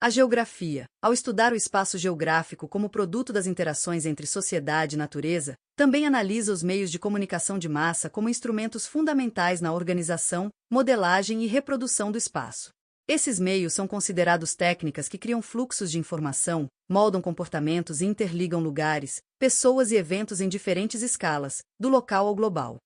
A geografia, ao estudar o espaço geográfico como produto das interações entre sociedade e natureza, também analisa os meios de comunicação de massa como instrumentos fundamentais na organização, modelagem e reprodução do espaço. Esses meios são considerados técnicas que criam fluxos de informação, moldam comportamentos e interligam lugares, pessoas e eventos em diferentes escalas, do local ao global.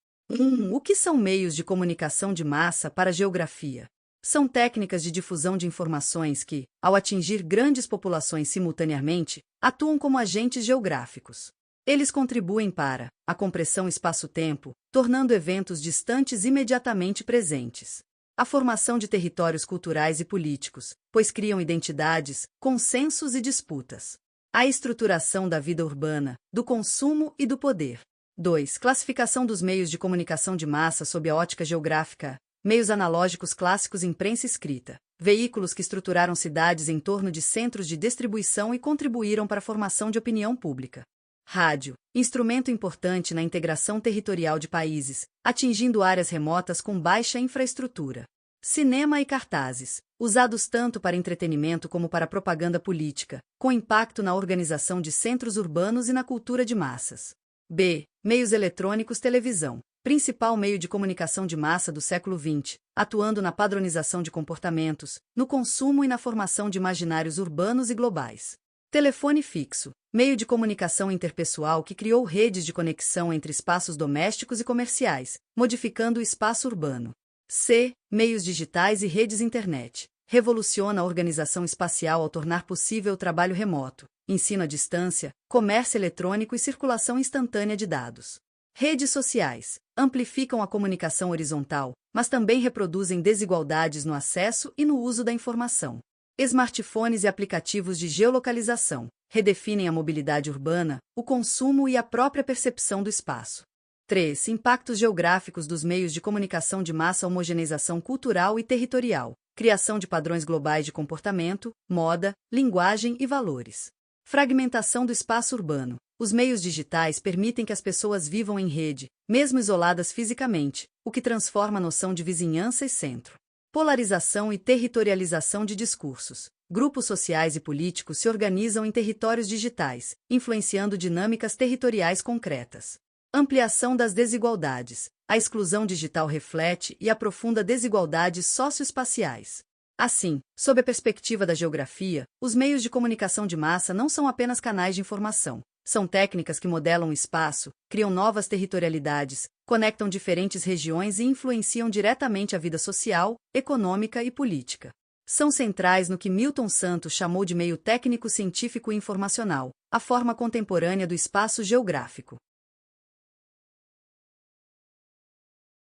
O que são meios de comunicação de massa para a geografia? São técnicas de difusão de informações que, ao atingir grandes populações simultaneamente, atuam como agentes geográficos. Eles contribuem para a compressão espaço-tempo, tornando eventos distantes imediatamente presentes. A formação de territórios culturais e políticos, pois criam identidades, consensos e disputas. A estruturação da vida urbana, do consumo e do poder. 2. Classificação dos meios de comunicação de massa sob a ótica geográfica. Meios analógicos clássicos: imprensa escrita. Veículos que estruturaram cidades em torno de centros de distribuição e contribuíram para a formação de opinião pública. Rádio, instrumento importante na integração territorial de países, atingindo áreas remotas com baixa infraestrutura. Cinema e cartazes, usados tanto para entretenimento como para propaganda política, com impacto na organização de centros urbanos e na cultura de massas. B. Meios eletrônicos. Televisão, principal meio de comunicação de massa do século XX, atuando na padronização de comportamentos, no consumo e na formação de imaginários urbanos e globais. Telefone fixo, meio de comunicação interpessoal que criou redes de conexão entre espaços domésticos e comerciais, modificando o espaço urbano. C. Meios digitais e redes internet. Revoluciona a organização espacial ao tornar possível o trabalho remoto, ensino à distância, comércio eletrônico e circulação instantânea de dados. Redes sociais amplificam a comunicação horizontal, mas também reproduzem desigualdades no acesso e no uso da informação. Smartphones e aplicativos de geolocalização redefinem a mobilidade urbana, o consumo e a própria percepção do espaço. 3. Impactos geográficos dos meios de comunicação de massa. Homogeneização cultural e territorial, criação de padrões globais de comportamento, moda, linguagem e valores. Fragmentação do espaço urbano. Os meios digitais permitem que as pessoas vivam em rede, mesmo isoladas fisicamente, o que transforma a noção de vizinhança e centro. Polarização e territorialização de discursos. Grupos sociais e políticos se organizam em territórios digitais, influenciando dinâmicas territoriais concretas. Ampliação das desigualdades. A exclusão digital reflete e aprofunda desigualdades socioespaciais. Assim, sob a perspectiva da geografia, os meios de comunicação de massa não são apenas canais de informação. São técnicas que modelam o espaço, criam novas territorialidades, conectam diferentes regiões e influenciam diretamente a vida social, econômica e política. São centrais no que Milton Santos chamou de meio técnico-científico e informacional, a forma contemporânea do espaço geográfico.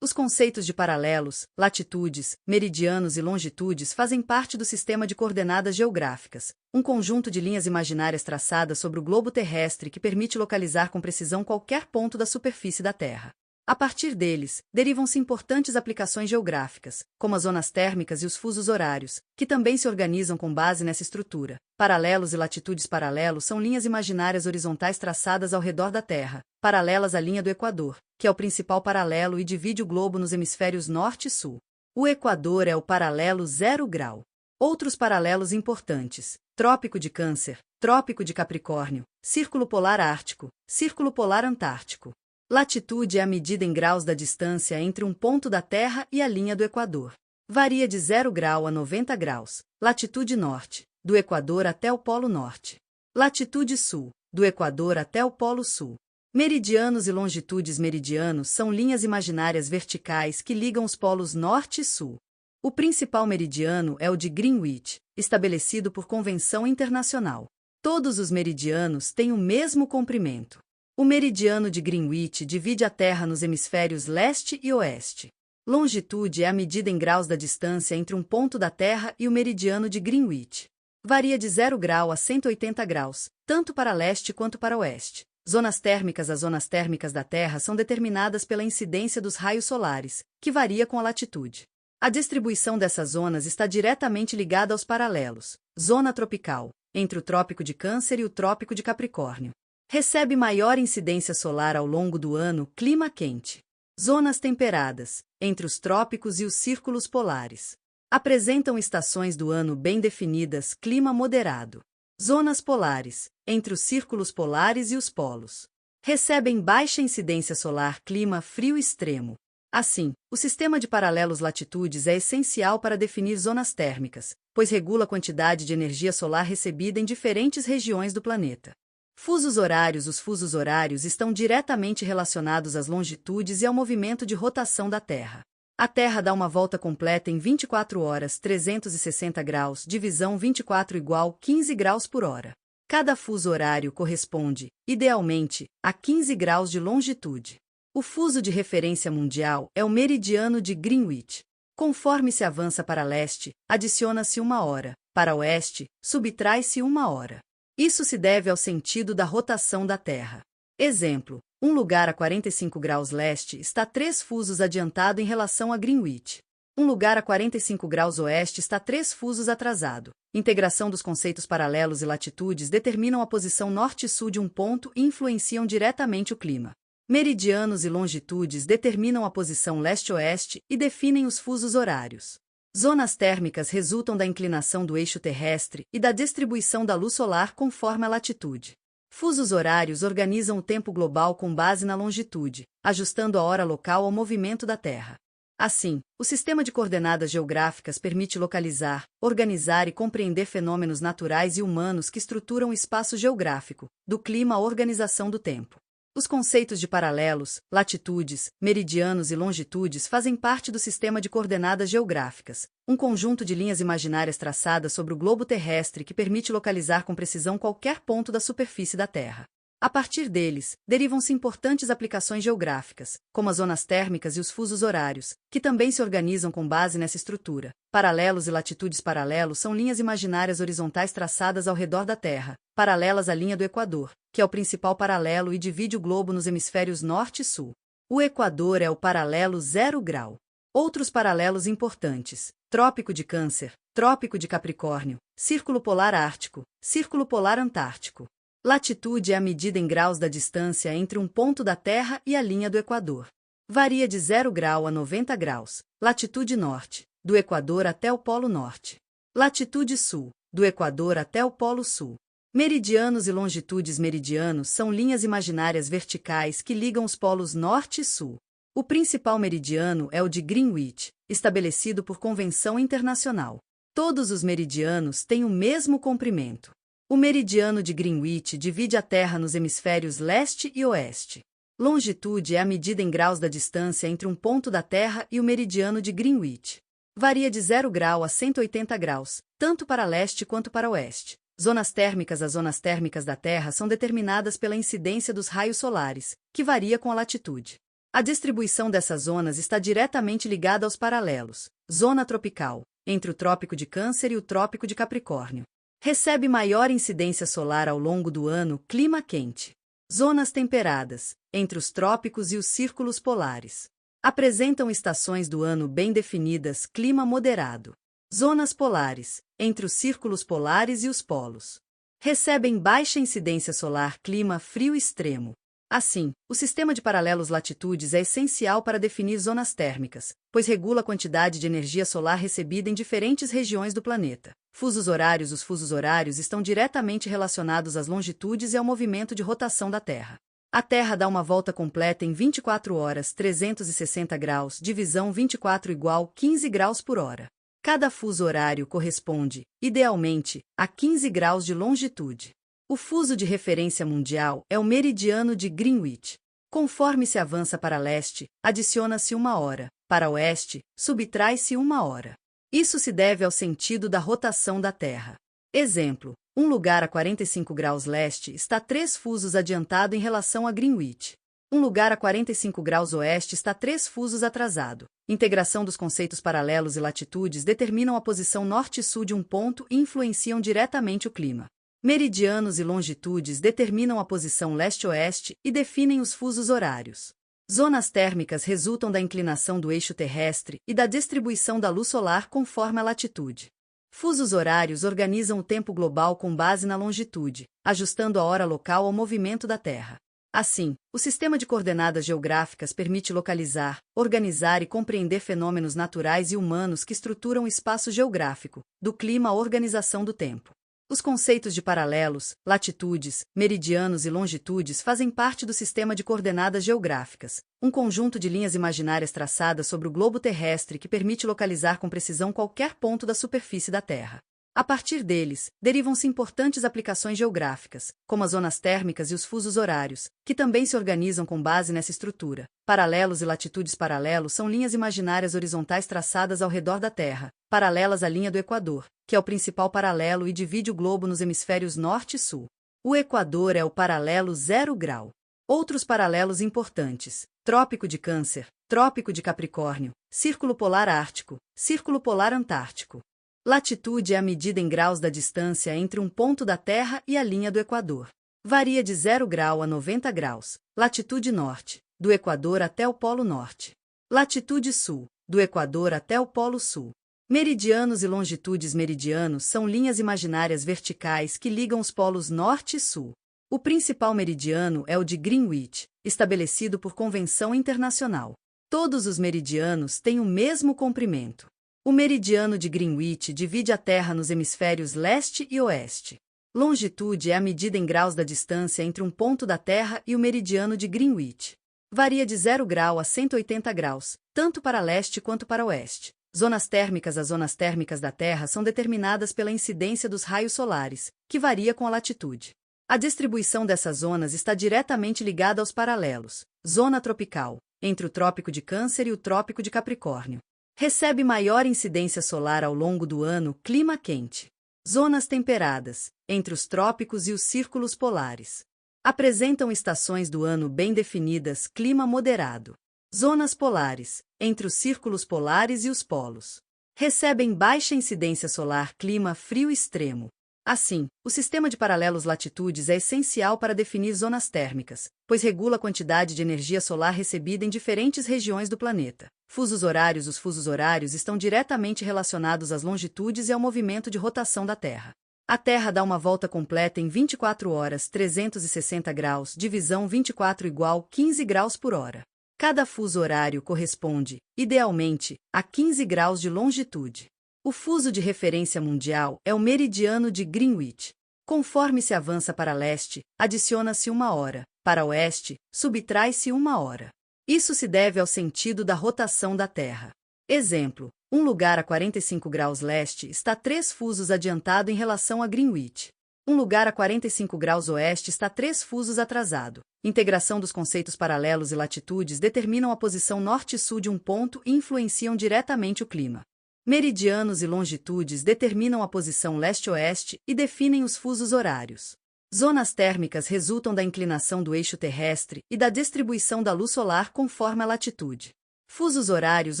Os conceitos de paralelos, latitudes, meridianos e longitudes fazem parte do sistema de coordenadas geográficas, um conjunto de linhas imaginárias traçadas sobre o globo terrestre que permite localizar com precisão qualquer ponto da superfície da Terra. A partir deles, derivam-se importantes aplicações geográficas, como as zonas térmicas e os fusos horários, que também se organizam com base nessa estrutura. Paralelos e latitudes. Paralelos são linhas imaginárias horizontais traçadas ao redor da Terra, paralelas à linha do Equador, que é o principal paralelo e divide o globo nos hemisférios norte e sul. O Equador é o paralelo 0 grau. Outros paralelos importantes: Trópico de Câncer, Trópico de Capricórnio, Círculo Polar Ártico, Círculo Polar Antártico. Latitude é a medida em graus da distância entre um ponto da Terra e a linha do Equador. Varia de 0 grau a 90 graus. Latitude norte, do Equador até o Polo Norte. Latitude sul, do Equador até o Polo Sul. Meridianos e longitudes. Meridianos são linhas imaginárias verticais que ligam os polos norte e sul. O principal meridiano é o de Greenwich, estabelecido por convenção internacional. Todos os meridianos têm o mesmo comprimento. O meridiano de Greenwich divide a Terra nos hemisférios leste e oeste. Longitude é a medida em graus da distância entre um ponto da Terra e o meridiano de Greenwich. Varia de 0 grau a 180 graus, tanto para leste quanto para oeste. Zonas térmicas. As zonas térmicas da Terra são determinadas pela incidência dos raios solares, que varia com a latitude. A distribuição dessas zonas está diretamente ligada aos paralelos. Zona tropical, entre o Trópico de Câncer e o Trópico de Capricórnio. Recebe maior incidência solar ao longo do ano. Clima quente. Zonas temperadas, entre os trópicos e os círculos polares. Apresentam estações do ano bem definidas, clima moderado. Zonas polares, entre os círculos polares e os polos. Recebem baixa incidência solar, clima frio extremo. Assim, o sistema de paralelos latitudes é essencial para definir zonas térmicas, pois regula a quantidade de energia solar recebida em diferentes regiões do planeta. Fusos horários. Os fusos horários estão diretamente relacionados às longitudes e ao movimento de rotação da Terra. A Terra dá uma volta completa em 24 horas, 360 graus, divisão 24 igual 15 graus por hora. Cada fuso horário corresponde, idealmente, a 15 graus de longitude. O fuso de referência mundial é o meridiano de Greenwich. Conforme se avança para leste, adiciona-se 1 hora, para oeste, subtrai-se 1 hora. Isso se deve ao sentido da rotação da Terra. Exemplo, um lugar a 45 graus leste está 3 fusos adiantado em relação a Greenwich. Um lugar a 45 graus oeste está 3 fusos atrasado. Integração dos conceitos paralelos e latitudes determinam a posição norte e sul de um ponto e influenciam diretamente o clima. Meridianos e longitudes determinam a posição leste-oeste e definem os fusos horários. Zonas térmicas resultam da inclinação do eixo terrestre e da distribuição da luz solar conforme a latitude. Fusos horários organizam o tempo global com base na longitude, ajustando a hora local ao movimento da Terra. Assim, o sistema de coordenadas geográficas permite localizar, organizar e compreender fenômenos naturais e humanos que estruturam o espaço geográfico, do clima à organização do tempo. Os conceitos de paralelos, latitudes, meridianos e longitudes fazem parte do sistema de coordenadas geográficas, um conjunto de linhas imaginárias traçadas sobre o globo terrestre que permite localizar com precisão qualquer ponto da superfície da Terra. A partir deles, derivam-se importantes aplicações geográficas, como as zonas térmicas e os fusos horários, que também se organizam com base nessa estrutura. Paralelos e latitudes. Paralelos são linhas imaginárias horizontais traçadas ao redor da Terra, paralelas à linha do Equador, que é o principal paralelo e divide o globo nos hemisférios norte e sul. O Equador é o paralelo 0 grau. Outros paralelos importantes: Trópico de Câncer, Trópico de Capricórnio, Círculo Polar Ártico, Círculo Polar Antártico. Latitude é a medida em graus da distância entre um ponto da Terra e a linha do Equador. Varia de 0 grau a 90 graus. Latitude norte, do Equador até o Polo Norte. Latitude sul, do Equador até o Polo Sul. Meridianos e longitudes. Meridianos são linhas imaginárias verticais que ligam os polos norte e sul. O principal meridiano é o de Greenwich, estabelecido por convenção internacional. Todos os meridianos têm o mesmo comprimento. O meridiano de Greenwich divide a Terra nos hemisférios leste e oeste. Longitude é a medida em graus da distância entre um ponto da Terra e o meridiano de Greenwich. Varia de 0 grau a 180 graus, tanto para leste quanto para oeste. Zonas térmicas. As zonas térmicas da Terra são determinadas pela incidência dos raios solares, que varia com a latitude. A distribuição dessas zonas está diretamente ligada aos paralelos. Zona tropical, entre o Trópico de Câncer e o Trópico de Capricórnio. Recebe maior incidência solar ao longo do ano, clima quente. Zonas temperadas, entre os trópicos e os círculos polares. Apresentam estações do ano bem definidas, clima moderado. Zonas polares, entre os círculos polares e os polos. Recebem baixa incidência solar, clima frio extremo. Assim, o sistema de paralelos latitudes é essencial para definir zonas térmicas, pois regula a quantidade de energia solar recebida em diferentes regiões do planeta. Fusos horários. Os fusos horários estão diretamente relacionados às longitudes e ao movimento de rotação da Terra. A Terra dá uma volta completa em 24 horas, 360 graus, divisão 24 igual 15 graus por hora. Cada fuso horário corresponde, idealmente, a 15 graus de longitude. O fuso de referência mundial é o meridiano de Greenwich. Conforme se avança para leste, adiciona-se 1 hora, para oeste, subtrai-se 1 hora. Isso se deve ao sentido da rotação da Terra. Exemplo, um lugar a 45 graus leste está 3 fusos adiantado em relação a Greenwich. Um lugar a 45 graus oeste está 3 fusos atrasado. Integração dos conceitos paralelos e latitudes determinam a posição norte e sul de um ponto e influenciam diretamente o clima. Meridianos e longitudes determinam a posição leste-oeste e definem os fusos horários. Zonas térmicas resultam da inclinação do eixo terrestre e da distribuição da luz solar conforme a latitude. Fusos horários organizam o tempo global com base na longitude, ajustando a hora local ao movimento da Terra. Assim, o sistema de coordenadas geográficas permite localizar, organizar e compreender fenômenos naturais e humanos que estruturam o espaço geográfico, do clima à organização do tempo. Os conceitos de paralelos, latitudes, meridianos e longitudes fazem parte do sistema de coordenadas geográficas, um conjunto de linhas imaginárias traçadas sobre o globo terrestre que permite localizar com precisão qualquer ponto da superfície da Terra. A partir deles, derivam-se importantes aplicações geográficas, como as zonas térmicas e os fusos horários, que também se organizam com base nessa estrutura. Paralelos e latitudes paralelos são linhas imaginárias horizontais traçadas ao redor da Terra, paralelas à linha do Equador, que é o principal paralelo e divide o globo nos hemisférios norte e sul. O Equador é o paralelo 0 grau. Outros paralelos importantes: Trópico de Câncer, Trópico de Capricórnio, Círculo Polar Ártico, Círculo Polar Antártico. Latitude é a medida em graus da distância entre um ponto da Terra e a linha do Equador. Varia de 0 grau a 90 graus. Latitude norte, do Equador até o Polo Norte. Latitude sul, do Equador até o Polo Sul. Meridianos e longitudes. Meridianos são linhas imaginárias verticais que ligam os polos norte e sul. O principal meridiano é o de Greenwich, estabelecido por convenção internacional. Todos os meridianos têm o mesmo comprimento. O meridiano de Greenwich divide a Terra nos hemisférios leste e oeste. Longitude é a medida em graus da distância entre um ponto da Terra e o meridiano de Greenwich. Varia de 0 grau a 180 graus, tanto para leste quanto para oeste. Zonas térmicas. As zonas térmicas da Terra são determinadas pela incidência dos raios solares, que varia com a latitude. A distribuição dessas zonas está diretamente ligada aos paralelos. Zona tropical, entre o Trópico de Câncer e o Trópico de Capricórnio. Recebe maior incidência solar ao longo do ano. Clima quente. Zonas temperadas, entre os trópicos e os círculos polares. Apresentam estações do ano bem definidas. Clima moderado. Zonas polares, entre os círculos polares e os polos. Recebem baixa incidência solar. Clima frio extremo. Assim, o sistema de paralelos latitudes é essencial para definir zonas térmicas, pois regula a quantidade de energia solar recebida em diferentes regiões do planeta. Fusos horários. Os fusos horários estão diretamente relacionados às longitudes e ao movimento de rotação da Terra. A Terra dá uma volta completa em 24 horas, 360 graus, divisão 24 igual 15 graus por hora. Cada fuso horário corresponde, idealmente, a 15 graus de longitude. O fuso de referência mundial é o meridiano de Greenwich. Conforme se avança para leste, adiciona-se 1 hora, para oeste, subtrai-se 1 hora. Isso se deve ao sentido da rotação da Terra. Exemplo: um lugar a 45 graus leste está 3 fusos adiantado em relação a Greenwich. Um lugar a 45 graus oeste está 3 fusos atrasado. Integração dos conceitos paralelos e latitudes determinam a posição norte e sul de um ponto e influenciam diretamente o clima. Meridianos e longitudes determinam a posição leste-oeste e definem os fusos horários. Zonas térmicas resultam da inclinação do eixo terrestre e da distribuição da luz solar conforme a latitude. Fusos horários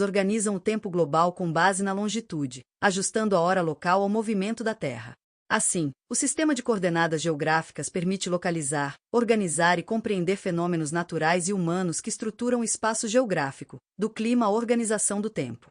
organizam o tempo global com base na longitude, ajustando a hora local ao movimento da Terra. Assim, o sistema de coordenadas geográficas permite localizar, organizar e compreender fenômenos naturais e humanos que estruturam o espaço geográfico, do clima à organização do tempo.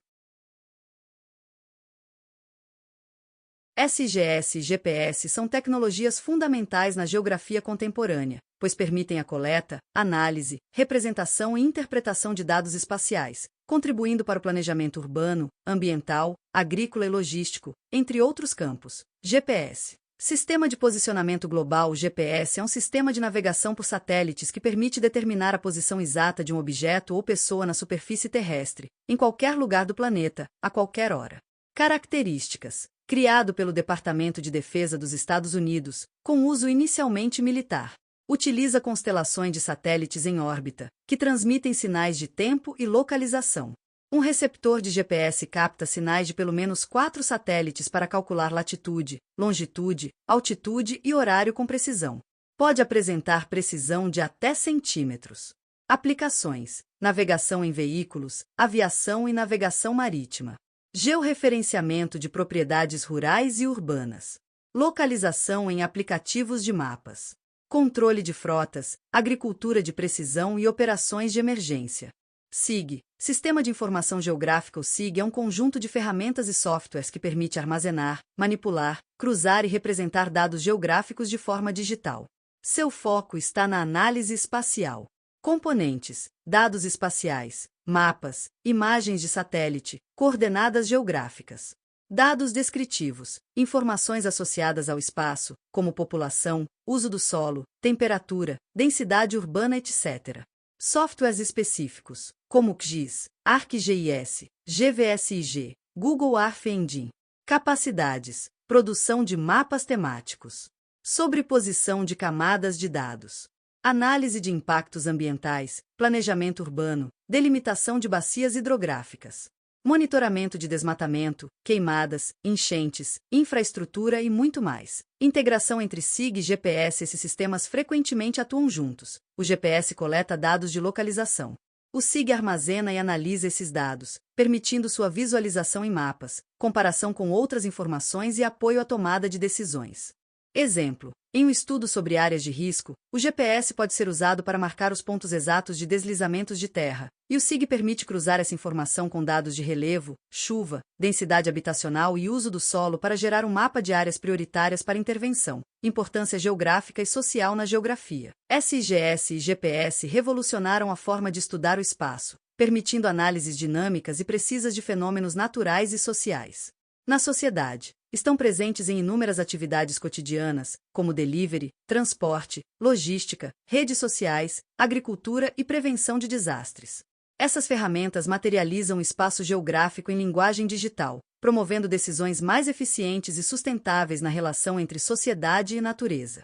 SGS e GPS são tecnologias fundamentais na geografia contemporânea, pois permitem a coleta, análise, representação e interpretação de dados espaciais, contribuindo para o planejamento urbano, ambiental, agrícola e logístico, entre outros campos. GPS. Sistema de Posicionamento Global. O GPS é um sistema de navegação por satélites que permite determinar a posição exata de um objeto ou pessoa na superfície terrestre, em qualquer lugar do planeta, a qualquer hora. Características. Criado pelo Departamento de Defesa dos Estados Unidos, com uso inicialmente militar. Utiliza constelações de satélites em órbita, que transmitem sinais de tempo e localização. Um receptor de GPS capta sinais de pelo menos 4 satélites para calcular latitude, longitude, altitude e horário com precisão. Pode apresentar precisão de até centímetros. Aplicações: navegação em veículos, aviação e navegação marítima. Georreferenciamento de propriedades rurais e urbanas. Localização em aplicativos de mapas. Controle de frotas, agricultura de precisão e operações de emergência. SIG, Sistema de Informação Geográfica. O SIG é um conjunto de ferramentas e softwares que permite armazenar, manipular, cruzar e representar dados geográficos de forma digital. Seu foco está na análise espacial. Componentes, dados espaciais, mapas, imagens de satélite, coordenadas geográficas. Dados descritivos, informações associadas ao espaço, como população, uso do solo, temperatura, densidade urbana, etc. Softwares específicos, como QGIS, ArcGIS, GVSIG, Google Earth Engine. Capacidades, produção de mapas temáticos. Sobreposição de camadas de dados. Análise de impactos ambientais, planejamento urbano, delimitação de bacias hidrográficas. Monitoramento de desmatamento, queimadas, enchentes, infraestrutura e muito mais. Integração entre SIG e GPS. Esses sistemas frequentemente atuam juntos. O GPS coleta dados de localização. O SIG armazena e analisa esses dados, permitindo sua visualização em mapas, comparação com outras informações e apoio à tomada de decisões. Exemplo: em um estudo sobre áreas de risco, o GPS pode ser usado para marcar os pontos exatos de deslizamentos de terra, e o SIG permite cruzar essa informação com dados de relevo, chuva, densidade habitacional e uso do solo para gerar um mapa de áreas prioritárias para intervenção. Importância geográfica e social na geografia. SIGS e GPS revolucionaram a forma de estudar o espaço, permitindo análises dinâmicas e precisas de fenômenos naturais e sociais. Na sociedade, estão presentes em inúmeras atividades cotidianas, como delivery, transporte, logística, redes sociais, agricultura e prevenção de desastres. Essas ferramentas materializam o espaço geográfico em linguagem digital, promovendo decisões mais eficientes e sustentáveis na relação entre sociedade e natureza.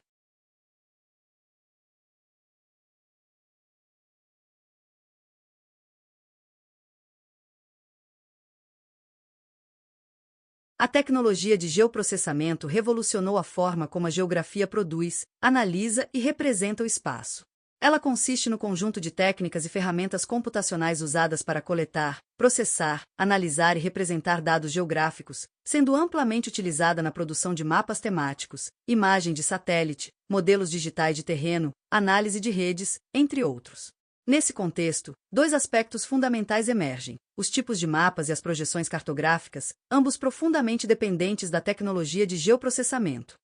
A tecnologia de geoprocessamento revolucionou a forma como a geografia produz, analisa e representa o espaço. Ela consiste no conjunto de técnicas e ferramentas computacionais usadas para coletar, processar, analisar e representar dados geográficos, sendo amplamente utilizada na produção de mapas temáticos, imagem de satélite, modelos digitais de terreno, análise de redes, entre outros. Nesse contexto, dois aspectos fundamentais emergem: os tipos de mapas e as projeções cartográficas, ambos profundamente dependentes da tecnologia de geoprocessamento.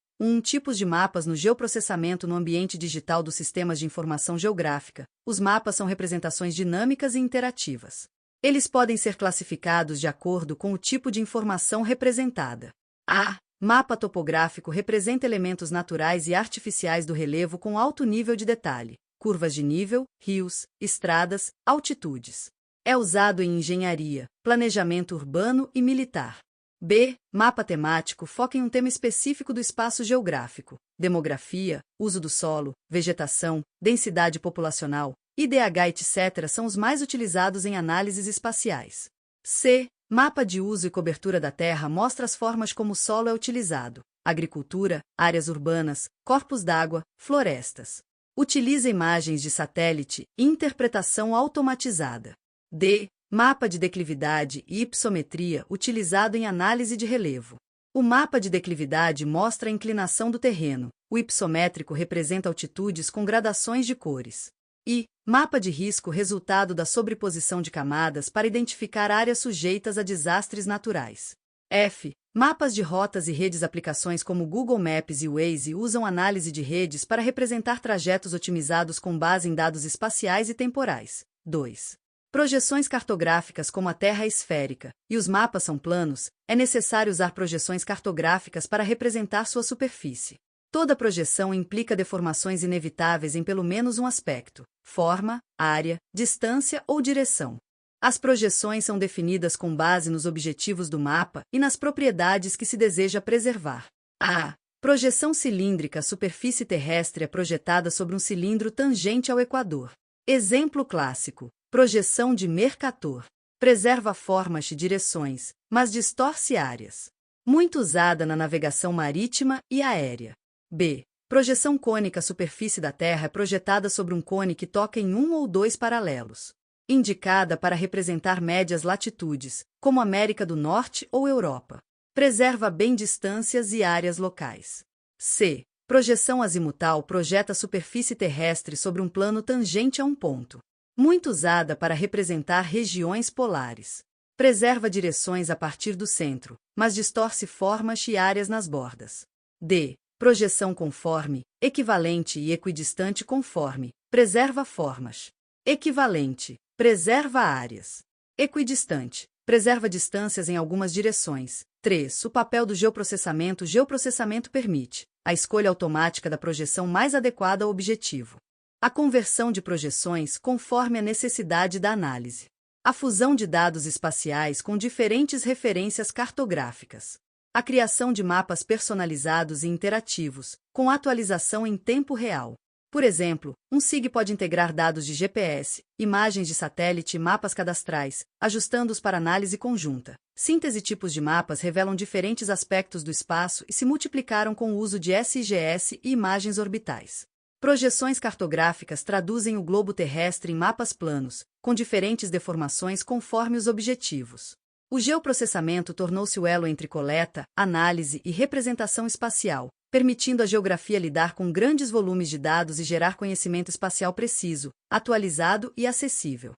Tipos de mapas no geoprocessamento no ambiente digital dos sistemas de informação geográfica. Os mapas são representações dinâmicas e interativas. Eles podem ser classificados de acordo com o tipo de informação representada. A. Mapa topográfico representa elementos naturais e artificiais do relevo com alto nível de detalhe. Curvas de nível, rios, estradas, altitudes. É usado em engenharia, planejamento urbano e militar. B. Mapa temático foca em um tema específico do espaço geográfico. Demografia, uso do solo, vegetação, densidade populacional, IDH, etc. são os mais utilizados em análises espaciais. C. Mapa de uso e cobertura da terra mostra as formas como o solo é utilizado. Agricultura, áreas urbanas, corpos d'água, florestas. Utiliza imagens de satélite e interpretação automatizada. D. Mapa de declividade e hipossometria utilizado em análise de relevo. O mapa de declividade mostra a inclinação do terreno, o hipossométrico representa altitudes com gradações de cores. I. Mapa de risco resultado da sobreposição de camadas para identificar áreas sujeitas a desastres naturais. F. Mapas de rotas e redes. Aplicações como Google Maps e Waze usam análise de redes para representar trajetos otimizados com base em dados espaciais e temporais. 2. Projeções cartográficas. Como a Terra é esférica e os mapas são planos, é necessário usar projeções cartográficas para representar sua superfície. Toda projeção implica deformações inevitáveis em pelo menos um aspecto: forma, área, distância ou direção. As projeções são definidas com base nos objetivos do mapa e nas propriedades que se deseja preservar. A. Projeção cilíndrica. A superfície terrestre é projetada sobre um cilindro tangente ao equador. Exemplo clássico: projeção de Mercator. Preserva formas e direções, mas distorce áreas. Muito usada na navegação marítima e aérea. B. Projeção cônica. A superfície da Terra é projetada sobre um cone que toca em um ou dois paralelos. Indicada para representar médias latitudes, como América do Norte ou Europa. Preserva bem distâncias e áreas locais. C. Projeção azimutal. Projeta a superfície terrestre sobre um plano tangente a um ponto. Muito usada para representar regiões polares. Preserva direções a partir do centro, mas distorce formas e áreas nas bordas. D. Projeção conforme, equivalente e equidistante conforme, preserva formas. Equivalente, preserva áreas. Equidistante, preserva distâncias em algumas direções. 3. O papel do geoprocessamento. O geoprocessamento permite a escolha automática da projeção mais adequada ao objetivo. A conversão de projeções conforme a necessidade da análise. A fusão de dados espaciais com diferentes referências cartográficas. A criação de mapas personalizados e interativos, com atualização em tempo real. Por exemplo, um SIG pode integrar dados de GPS, imagens de satélite e mapas cadastrais, ajustando-os para análise conjunta. Síntese. Tipos de mapas revelam diferentes aspectos do espaço e se multiplicaram com o uso de SGS e imagens orbitais. Projeções cartográficas traduzem o globo terrestre em mapas planos, com diferentes deformações conforme os objetivos. O geoprocessamento tornou-se o elo entre coleta, análise e representação espacial, permitindo à geografia lidar com grandes volumes de dados e gerar conhecimento espacial preciso, atualizado e acessível.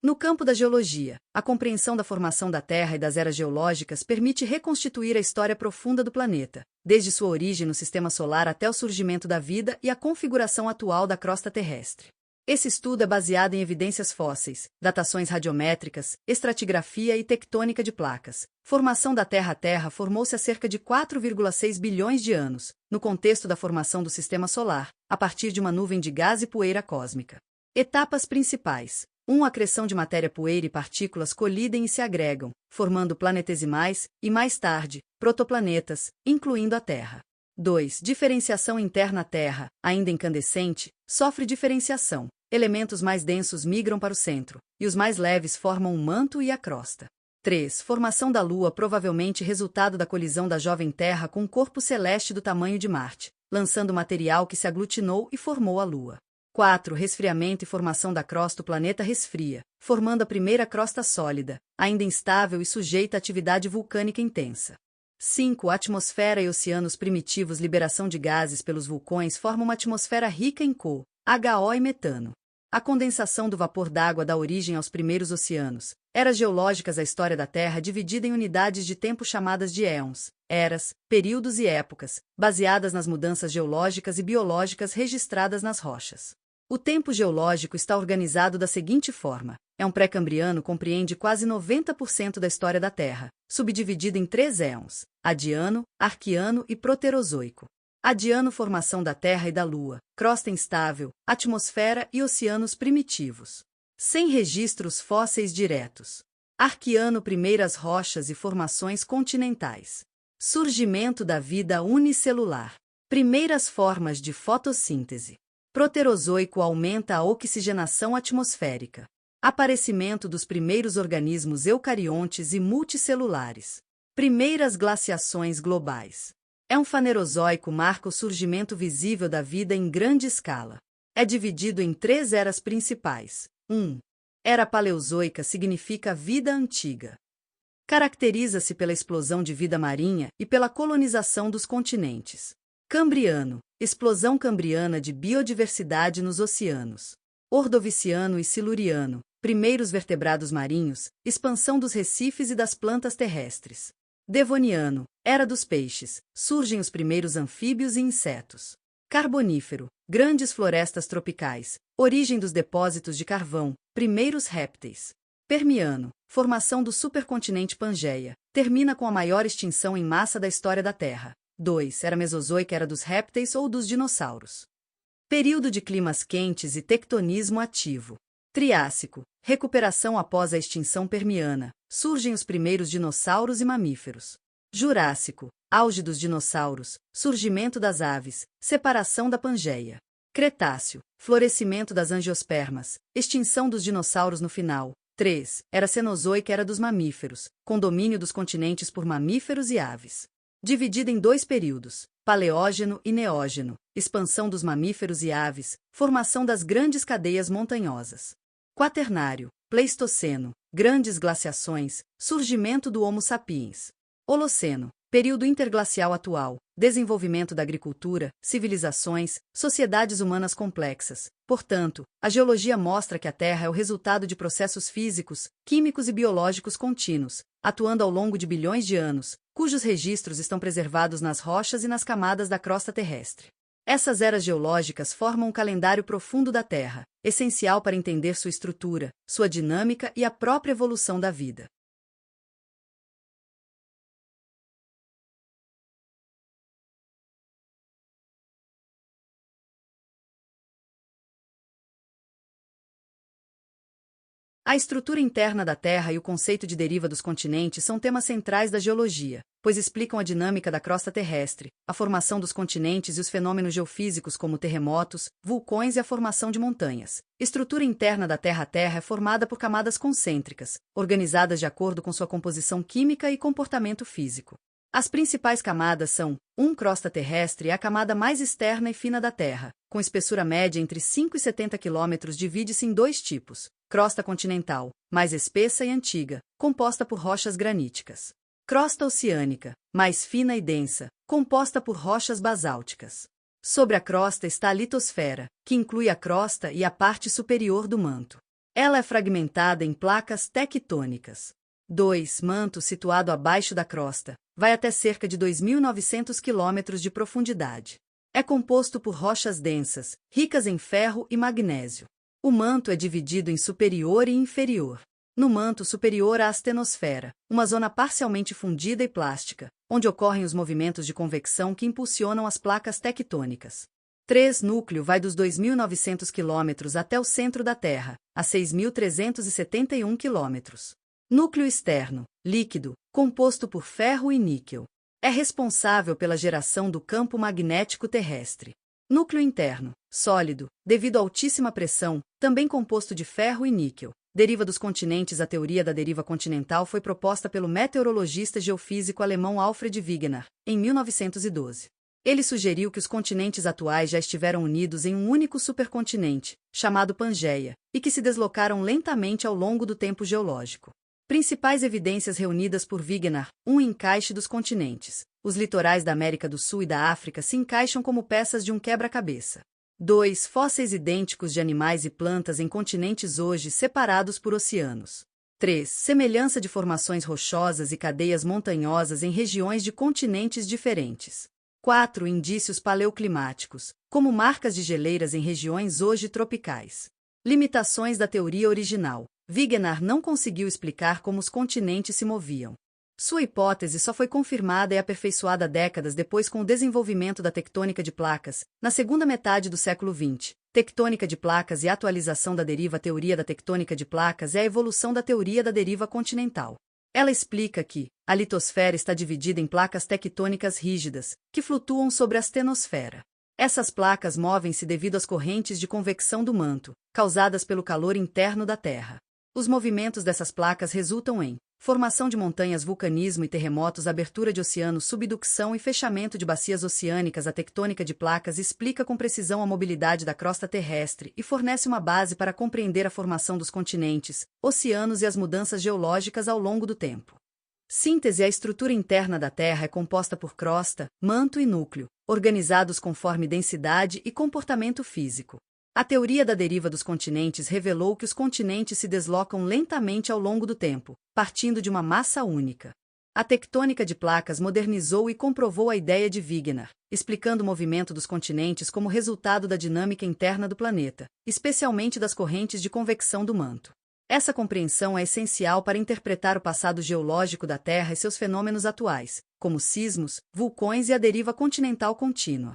No campo da geologia, a compreensão da formação da Terra e das eras geológicas permite reconstituir a história profunda do planeta, desde sua origem no sistema solar até o surgimento da vida e a configuração atual da crosta terrestre. Esse estudo é baseado em evidências fósseis, datações radiométricas, estratigrafia e tectônica de placas. Formação da Terra. A Terra formou-se há cerca de 4,6 bilhões de anos, no contexto da formação do sistema solar, a partir de uma nuvem de gás e poeira cósmica. Etapas principais. 1. A acreção de matéria, poeira e partículas colidem e se agregam, formando planetesimais, e mais tarde, protoplanetas, incluindo a Terra. 2. Diferenciação interna. A Terra, ainda incandescente, sofre diferenciação. Elementos mais densos migram para o centro, e os mais leves formam um manto e a crosta. 3. Formação da Lua, provavelmente resultado da colisão da jovem Terra com um corpo celeste do tamanho de Marte, lançando material que se aglutinou e formou a Lua. 4. Resfriamento e formação da crosta. O planeta resfria, formando a primeira crosta sólida, ainda instável e sujeita a atividade vulcânica intensa. 5. Atmosfera e oceanos primitivos. Liberação de gases pelos vulcões forma uma atmosfera rica em CO, HO e metano. A condensação do vapor d'água dá origem aos primeiros oceanos. Eras geológicas. A história da Terra dividida em unidades de tempo chamadas de éons, eras, períodos e épocas, baseadas nas mudanças geológicas e biológicas registradas nas rochas. O tempo geológico está organizado da seguinte forma. É um pré-cambriano, compreende quase 90% da história da Terra, subdividido em 3 éons: Adiano, Arquiano e Proterozoico. Adiano, formação da Terra e da Lua, crosta instável, atmosfera e oceanos primitivos. Sem registros fósseis diretos. Arquiano, primeiras rochas e formações continentais. Surgimento da vida unicelular. Primeiras formas de fotossíntese. Proterozoico, aumenta a oxigenação atmosférica. Aparecimento dos primeiros organismos eucariontes e multicelulares. Primeiras glaciações globais. É um fanerozoico, marca o surgimento visível da vida em grande escala. É dividido em 3 eras principais. 1. Era paleozoica, significa vida antiga. Caracteriza-se pela explosão de vida marinha e pela colonização dos continentes. Cambriano, explosão cambriana de biodiversidade nos oceanos. Ordoviciano e siluriano, primeiros vertebrados marinhos, expansão dos recifes e das plantas terrestres. Devoniano, era dos peixes, surgem os primeiros anfíbios e insetos. Carbonífero, grandes florestas tropicais, origem dos depósitos de carvão, primeiros répteis. Permiano, formação do supercontinente Pangeia, termina com a maior extinção em massa da história da Terra. 2. Era Mesozoica, era dos répteis ou dos dinossauros. Período de climas quentes e tectonismo ativo. Triássico, recuperação após a extinção permiana, surgem os primeiros dinossauros e mamíferos. Jurássico, auge dos dinossauros, surgimento das aves, separação da Pangeia. Cretáceo, florescimento das angiospermas, extinção dos dinossauros no final. 3. Era Cenozoica, era dos mamíferos, com domínio dos continentes por mamíferos e aves. Dividida em 2 períodos, Paleógeno e Neógeno, expansão dos mamíferos e aves, formação das grandes cadeias montanhosas. Quaternário, Pleistoceno, grandes glaciações, surgimento do Homo sapiens. Holoceno, período interglacial atual, desenvolvimento da agricultura, civilizações, sociedades humanas complexas. Portanto, a geologia mostra que a Terra é o resultado de processos físicos, químicos e biológicos contínuos, atuando ao longo de bilhões de anos, cujos registros estão preservados nas rochas e nas camadas da crosta terrestre. Essas eras geológicas formam um calendário profundo da Terra, essencial para entender sua estrutura, sua dinâmica e a própria evolução da vida. A estrutura interna da Terra e o conceito de deriva dos continentes são temas centrais da geologia, pois explicam a dinâmica da crosta terrestre, a formação dos continentes e os fenômenos geofísicos como terremotos, vulcões e a formação de montanhas. Estrutura interna da Terra. A Terra é formada por camadas concêntricas, organizadas de acordo com sua composição química e comportamento físico. As principais camadas são: 1. Crosta terrestre é a camada mais externa e fina da Terra, com espessura média entre 5 e 70 km. Divide-se em dois tipos: crosta continental, mais espessa e antiga, composta por rochas graníticas. Crosta oceânica, mais fina e densa, composta por rochas basálticas. Sobre a crosta está a litosfera, que inclui a crosta e a parte superior do manto. Ela é fragmentada em placas tectônicas. 2. Manto situado abaixo da crosta, vai até cerca de 2.900 km de profundidade. É composto por rochas densas, ricas em ferro e magnésio. O manto é dividido em superior e inferior. No manto superior há a astenosfera, uma zona parcialmente fundida e plástica, onde ocorrem os movimentos de convecção que impulsionam as placas tectônicas. 3. Núcleo vai dos 2.900 km até o centro da Terra, a 6.371 km. Núcleo externo, líquido, composto por ferro e níquel. É responsável pela geração do campo magnético terrestre. Núcleo interno, sólido, devido à altíssima pressão, também composto de ferro e níquel. Deriva dos continentes. A teoria da deriva continental foi proposta pelo meteorologista e geofísico alemão Alfred Wegener, em 1912. Ele sugeriu que os continentes atuais já estiveram unidos em um único supercontinente, chamado Pangeia, e que se deslocaram lentamente ao longo do tempo geológico. Principais evidências reunidas por Wegener: 1. Encaixe dos continentes. Os litorais da América do Sul e da África se encaixam como peças de um quebra-cabeça. 2. Fósseis idênticos de animais e plantas em continentes hoje separados por oceanos. 3. Semelhança de formações rochosas e cadeias montanhosas em regiões de continentes diferentes. 4. Indícios paleoclimáticos, como marcas de geleiras em regiões hoje tropicais. Limitações da teoria original. Wegener não conseguiu explicar como os continentes se moviam. Sua hipótese só foi confirmada e aperfeiçoada décadas depois com o desenvolvimento da tectônica de placas, na segunda metade do século XX. Tectônica de placas e atualização da deriva. A teoria da tectônica de placas é a evolução da teoria da deriva continental. Ela explica que a litosfera está dividida em placas tectônicas rígidas, que flutuam sobre a astenosfera. Essas placas movem-se devido às correntes de convecção do manto, causadas pelo calor interno da Terra. Os movimentos dessas placas resultam em formação de montanhas, vulcanismo e terremotos, abertura de oceanos, subducção e fechamento de bacias oceânicas. A tectônica de placas explica com precisão a mobilidade da crosta terrestre e fornece uma base para compreender a formação dos continentes, oceanos e as mudanças geológicas ao longo do tempo. Síntese. A estrutura interna da Terra é composta por crosta, manto e núcleo, organizados conforme densidade e comportamento físico. A teoria da deriva dos continentes revelou que os continentes se deslocam lentamente ao longo do tempo, partindo de uma massa única. A tectônica de placas modernizou e comprovou a ideia de Wegener, explicando o movimento dos continentes como resultado da dinâmica interna do planeta, especialmente das correntes de convecção do manto. Essa compreensão é essencial para interpretar o passado geológico da Terra e seus fenômenos atuais, como sismos, vulcões e a deriva continental contínua.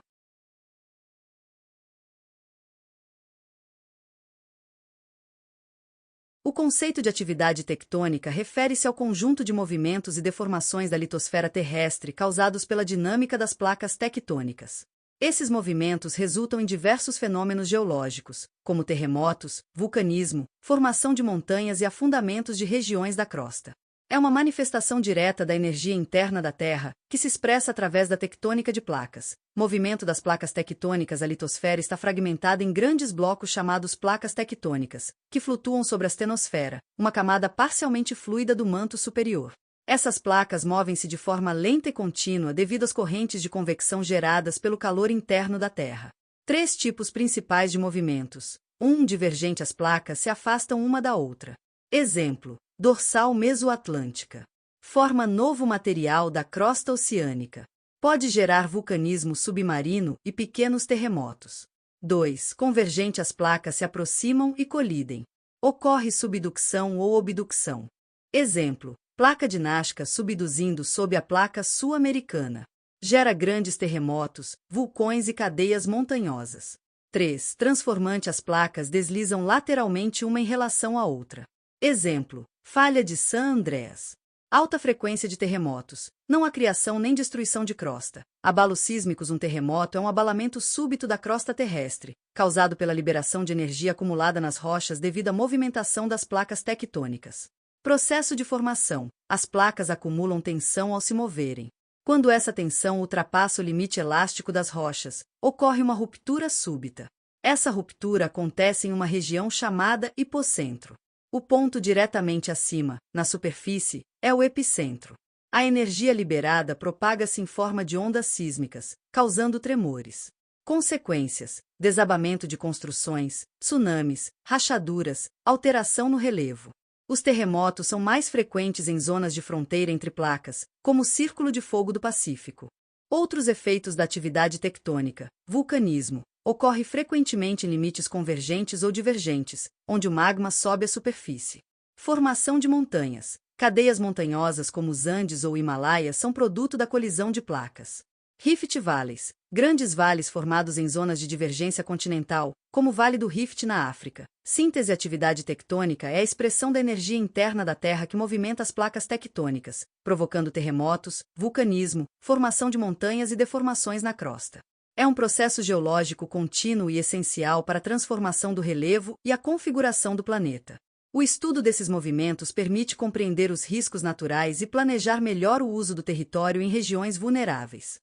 O conceito de atividade tectônica refere-se ao conjunto de movimentos e deformações da litosfera terrestre causados pela dinâmica das placas tectônicas. Esses movimentos resultam em diversos fenômenos geológicos, como terremotos, vulcanismo, formação de montanhas e afundamentos de regiões da crosta. É uma manifestação direta da energia interna da Terra, que se expressa através da tectônica de placas. Movimento das placas tectônicas. A litosfera está fragmentada em grandes blocos chamados placas tectônicas, que flutuam sobre a astenosfera, uma camada parcialmente fluida do manto superior. Essas placas movem-se de forma lenta e contínua devido às correntes de convecção geradas pelo calor interno da Terra. 3 tipos principais de movimentos. 1. Divergente, as placas se afastam uma da outra. Exemplo: dorsal mesoatlântica. Forma novo material da crosta oceânica. Pode gerar vulcanismo submarino e pequenos terremotos. 2. Convergente, as placas se aproximam e colidem. Ocorre subducção ou abducção. Exemplo: placa de Nazca subduzindo sob a placa sul-americana. Gera grandes terremotos, vulcões e cadeias montanhosas. 3. Transformante, as placas deslizam lateralmente uma em relação à outra. Exemplo: falha de San Andreas. Alta frequência de terremotos. Não há criação nem destruição de crosta. Abalos sísmicos. Um terremoto é um abalamento súbito da crosta terrestre, causado pela liberação de energia acumulada nas rochas devido à movimentação das placas tectônicas. Processo de formação. As placas acumulam tensão ao se moverem. Quando essa tensão ultrapassa o limite elástico das rochas, ocorre uma ruptura súbita. Essa ruptura acontece em uma região chamada hipocentro. O ponto diretamente acima, na superfície, é o epicentro. A energia liberada propaga-se em forma de ondas sísmicas, causando tremores. Consequências: desabamento de construções, tsunamis, rachaduras, alteração no relevo. Os terremotos são mais frequentes em zonas de fronteira entre placas, como o Círculo de Fogo do Pacífico. Outros efeitos da atividade tectônica: vulcanismo. Ocorre frequentemente em limites convergentes ou divergentes, onde o magma sobe à superfície. Formação de montanhas. Cadeias montanhosas como os Andes ou Himalaia são produto da colisão de placas. Rift Valleys. Grandes vales formados em zonas de divergência continental, como o Vale do Rift na África. Síntese. Atividade tectônica é a expressão da energia interna da Terra que movimenta as placas tectônicas, provocando terremotos, vulcanismo, formação de montanhas e deformações na crosta. É um processo geológico contínuo e essencial para a transformação do relevo e a configuração do planeta. O estudo desses movimentos permite compreender os riscos naturais e planejar melhor o uso do território em regiões vulneráveis.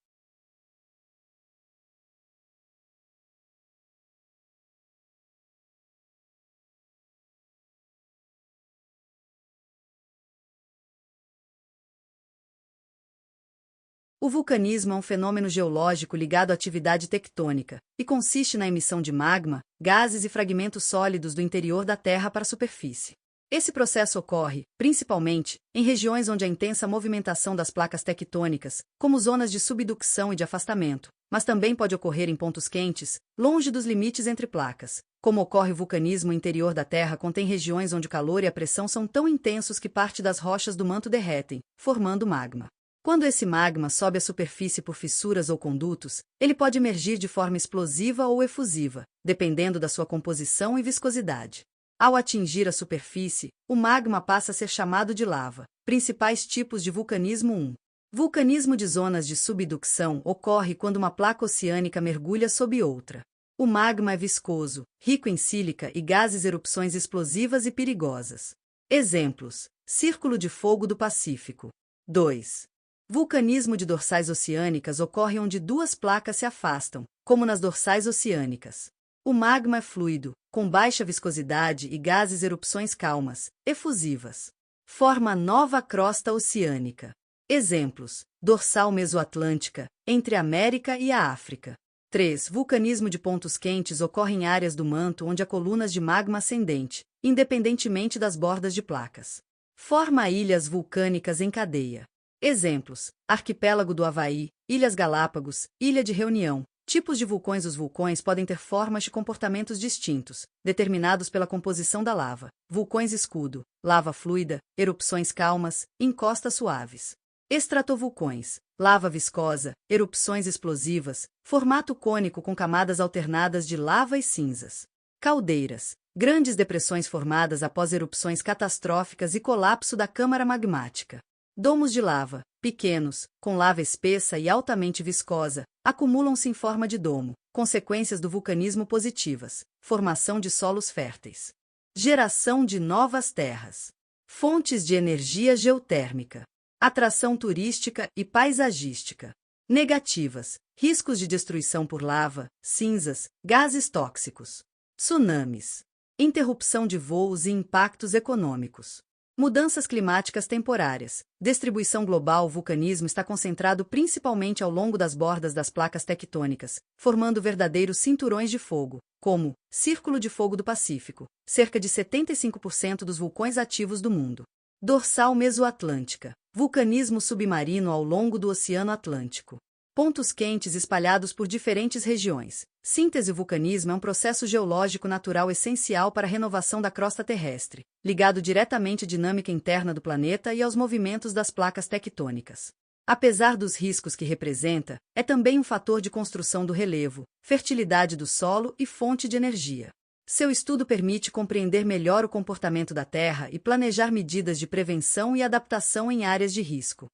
O vulcanismo é um fenômeno geológico ligado à atividade tectônica, e consiste na emissão de magma, gases e fragmentos sólidos do interior da Terra para a superfície. Esse processo ocorre, principalmente, em regiões onde há intensa movimentação das placas tectônicas, como zonas de subducção e de afastamento, mas também pode ocorrer em pontos quentes, longe dos limites entre placas. Como ocorre o vulcanismo, o interior da Terra contém regiões onde o calor e a pressão são tão intensos que parte das rochas do manto derretem, formando magma. Quando esse magma sobe à superfície por fissuras ou condutos, ele pode emergir de forma explosiva ou efusiva, dependendo da sua composição e viscosidade. Ao atingir a superfície, o magma passa a ser chamado de lava. Principais tipos de vulcanismo: 1. Vulcanismo de zonas de subducção ocorre quando uma placa oceânica mergulha sob outra. O magma é viscoso, rico em sílica e gases, erupções explosivas e perigosas. Exemplos: Círculo de Fogo do Pacífico. 2. Vulcanismo de dorsais oceânicas ocorre onde duas placas se afastam, como nas dorsais oceânicas. O magma é fluido, com baixa viscosidade e gases, erupções calmas, efusivas. Forma nova crosta oceânica. Exemplos: dorsal mesoatlântica, entre a América e a África. 3. Vulcanismo de pontos quentes ocorre em áreas do manto onde há colunas de magma ascendente, independentemente das bordas de placas. Forma ilhas vulcânicas em cadeia. Exemplos: Arquipélago do Havaí, Ilhas Galápagos, Ilha de Reunião. Tipos de vulcões: os vulcões podem ter formas e comportamentos distintos, determinados pela composição da lava. Vulcões escudo, lava fluida, erupções calmas, encostas suaves. Estratovulcões, lava viscosa, erupções explosivas, formato cônico com camadas alternadas de lava e cinzas. Caldeiras, grandes depressões formadas após erupções catastróficas e colapso da câmara magmática. Domos de lava, pequenos, com lava espessa e altamente viscosa, acumulam-se em forma de domo. Consequências do vulcanismo positivas: formação de solos férteis. Geração de novas terras. Fontes de energia geotérmica. Atração turística e paisagística. Negativas: riscos de destruição por lava, cinzas, gases tóxicos. Tsunamis. Interrupção de voos e impactos econômicos. Mudanças climáticas temporárias. Distribuição global. O vulcanismo está concentrado principalmente ao longo das bordas das placas tectônicas, formando verdadeiros cinturões de fogo, como Círculo de Fogo do Pacífico, cerca de 75% dos vulcões ativos do mundo. Dorsal Mesoatlântica. Vulcanismo submarino ao longo do Oceano Atlântico. Pontos quentes espalhados por diferentes regiões. Síntese. O vulcanismo é um processo geológico natural essencial para a renovação da crosta terrestre, ligado diretamente à dinâmica interna do planeta e aos movimentos das placas tectônicas. Apesar dos riscos que representa, é também um fator de construção do relevo, fertilidade do solo e fonte de energia. Seu estudo permite compreender melhor o comportamento da Terra e planejar medidas de prevenção e adaptação em áreas de risco.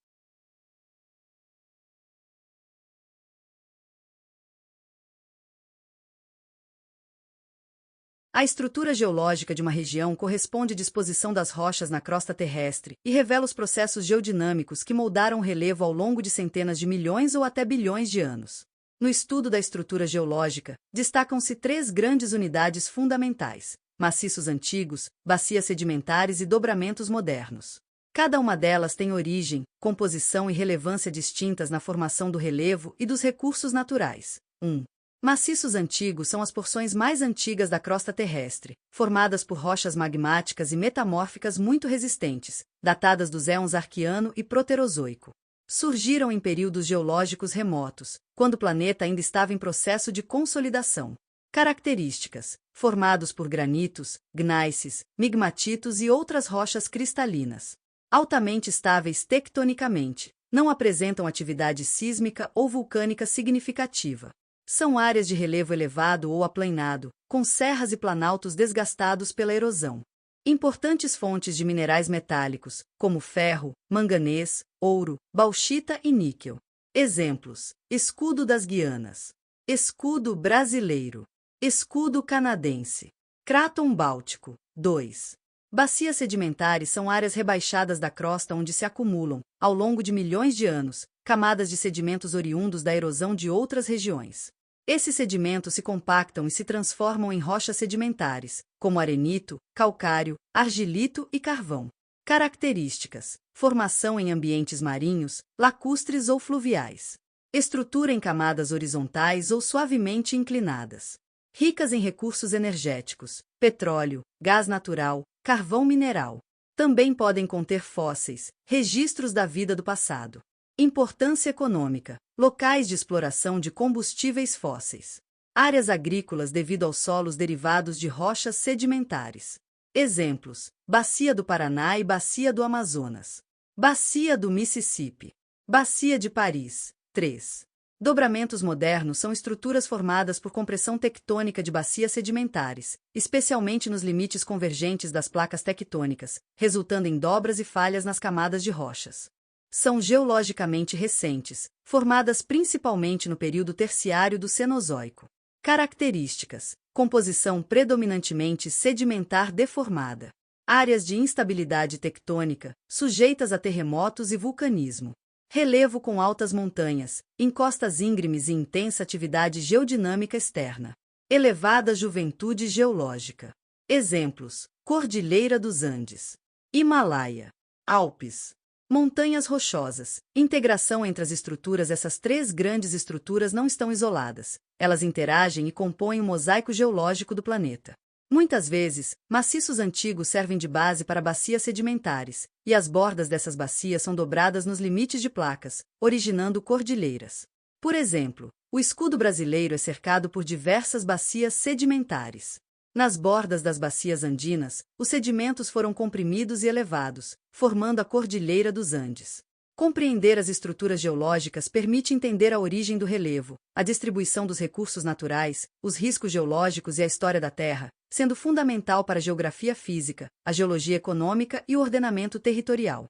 A estrutura geológica de uma região corresponde à disposição das rochas na crosta terrestre e revela os processos geodinâmicos que moldaram o relevo ao longo de centenas de milhões ou até bilhões de anos. No estudo da estrutura geológica, destacam-se três grandes unidades fundamentais: maciços antigos, bacias sedimentares e dobramentos modernos. Cada uma delas tem origem, composição e relevância distintas na formação do relevo e dos recursos naturais. 1. Maciços antigos são as porções mais antigas da crosta terrestre, formadas por rochas magmáticas e metamórficas muito resistentes, datadas dos éons Arquiano e Proterozoico. Surgiram em períodos geológicos remotos, quando o planeta ainda estava em processo de consolidação. Características: formados por granitos, gneiss, migmatitos e outras rochas cristalinas. Altamente estáveis tectonicamente, não apresentam atividade sísmica ou vulcânica significativa. São áreas de relevo elevado ou aplanado, com serras e planaltos desgastados pela erosão. Importantes fontes de minerais metálicos, como ferro, manganês, ouro, bauxita e níquel. Exemplos: Escudo das Guianas, Escudo brasileiro, Escudo canadense, Cráton báltico. 2. Bacias sedimentares são áreas rebaixadas da crosta onde se acumulam, ao longo de milhões de anos, camadas de sedimentos oriundos da erosão de outras regiões. Esses sedimentos se compactam e se transformam em rochas sedimentares, como arenito, calcário, argilito e carvão. Características: formação em ambientes marinhos, lacustres ou fluviais. Estrutura em camadas horizontais ou suavemente inclinadas. Ricas em recursos energéticos, petróleo, gás natural, carvão mineral. Também podem conter fósseis, registros da vida do passado. Importância econômica: locais de exploração de combustíveis fósseis. Áreas agrícolas devido aos solos derivados de rochas sedimentares. Exemplos: Bacia do Paraná e Bacia do Amazonas. Bacia do Mississippi. Bacia de Paris. 3. Dobramentos modernos são estruturas formadas por compressão tectônica de bacias sedimentares, especialmente nos limites convergentes das placas tectônicas, resultando em dobras e falhas nas camadas de rochas. São geologicamente recentes, formadas principalmente no período terciário do Cenozoico. Características: composição predominantemente sedimentar deformada. Áreas de instabilidade tectônica, sujeitas a terremotos e vulcanismo. Relevo com altas montanhas, encostas íngremes e intensa atividade geodinâmica externa. Elevada juventude geológica. Exemplos: Cordilheira dos Andes, Himalaia, Alpes. Montanhas rochosas. Integração entre as estruturas. Essas três grandes estruturas não estão isoladas. Elas interagem e compõem o mosaico geológico do planeta. Muitas vezes, maciços antigos servem de base para bacias sedimentares, e as bordas dessas bacias são dobradas nos limites de placas, originando cordilheiras. Por exemplo, o escudo brasileiro é cercado por diversas bacias sedimentares. Nas bordas das bacias andinas, os sedimentos foram comprimidos e elevados, formando a Cordilheira dos Andes. Compreender as estruturas geológicas permite entender a origem do relevo, a distribuição dos recursos naturais, os riscos geológicos e a história da Terra, sendo fundamental para a geografia física, a geologia econômica e o ordenamento territorial.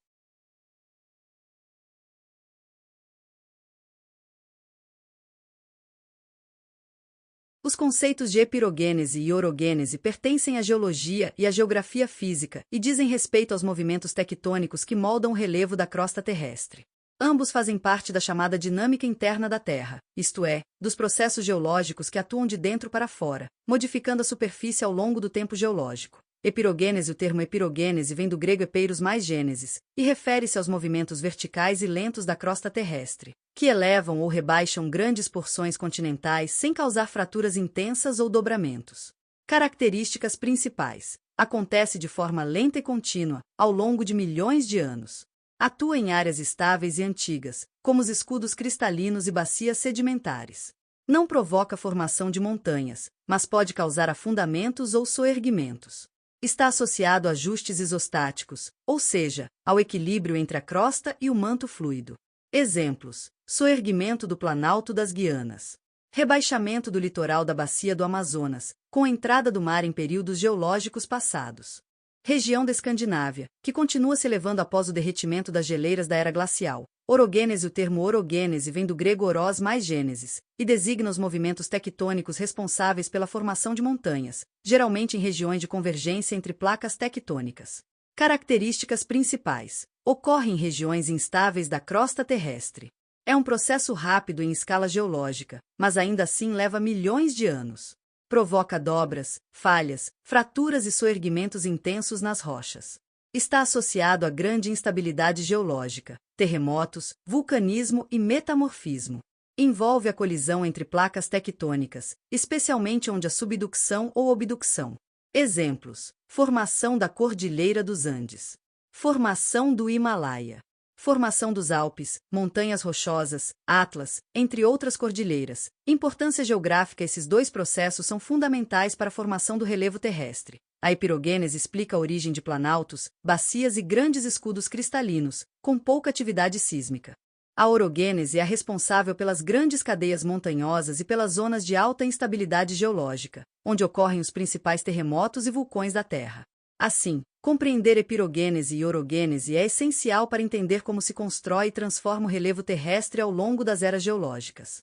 Os conceitos de epirogênese e orogênese pertencem à geologia e à geografia física e dizem respeito aos movimentos tectônicos que moldam o relevo da crosta terrestre. Ambos fazem parte da chamada dinâmica interna da Terra, isto é, dos processos geológicos que atuam de dentro para fora, modificando a superfície ao longo do tempo geológico. Epirogênese. O termo epirogênese vem do grego epeiros mais gênesis, e refere-se aos movimentos verticais e lentos da crosta terrestre, que elevam ou rebaixam grandes porções continentais sem causar fraturas intensas ou dobramentos. Características principais. Acontece de forma lenta e contínua, ao longo de milhões de anos. Atua em áreas estáveis e antigas, como os escudos cristalinos e bacias sedimentares. Não provoca formação de montanhas, mas pode causar afundamentos ou soerguimentos. Está associado a ajustes isostáticos, ou seja, ao equilíbrio entre a crosta e o manto fluido. Exemplos: soerguimento do Planalto das Guianas. Rebaixamento do litoral da Bacia do Amazonas, com a entrada do mar em períodos geológicos passados. Região da Escandinávia, que continua se elevando após o derretimento das geleiras da era glacial. Orogênese. O termo orogênese vem do grego orós mais gênesis, e designa os movimentos tectônicos responsáveis pela formação de montanhas, geralmente em regiões de convergência entre placas tectônicas. Características principais. Ocorre em regiões instáveis da crosta terrestre. É um processo rápido em escala geológica, mas ainda assim leva milhões de anos. Provoca dobras, falhas, fraturas e soerguimentos intensos nas rochas. Está associado a grande instabilidade geológica, terremotos, vulcanismo e metamorfismo. Envolve a colisão entre placas tectônicas, especialmente onde há subducção ou obducção. Exemplos: formação da Cordilheira dos Andes, formação do Himalaia, formação dos Alpes, montanhas rochosas, Atlas, entre outras cordilheiras. Importância geográfica. Esses dois processos são fundamentais para a formação do relevo terrestre. A epirogênese explica a origem de planaltos, bacias e grandes escudos cristalinos, com pouca atividade sísmica. A orogênese é a responsável pelas grandes cadeias montanhosas e pelas zonas de alta instabilidade geológica, onde ocorrem os principais terremotos e vulcões da Terra. Assim, compreender epirogênese e orogênese é essencial para entender como se constrói e transforma o relevo terrestre ao longo das eras geológicas.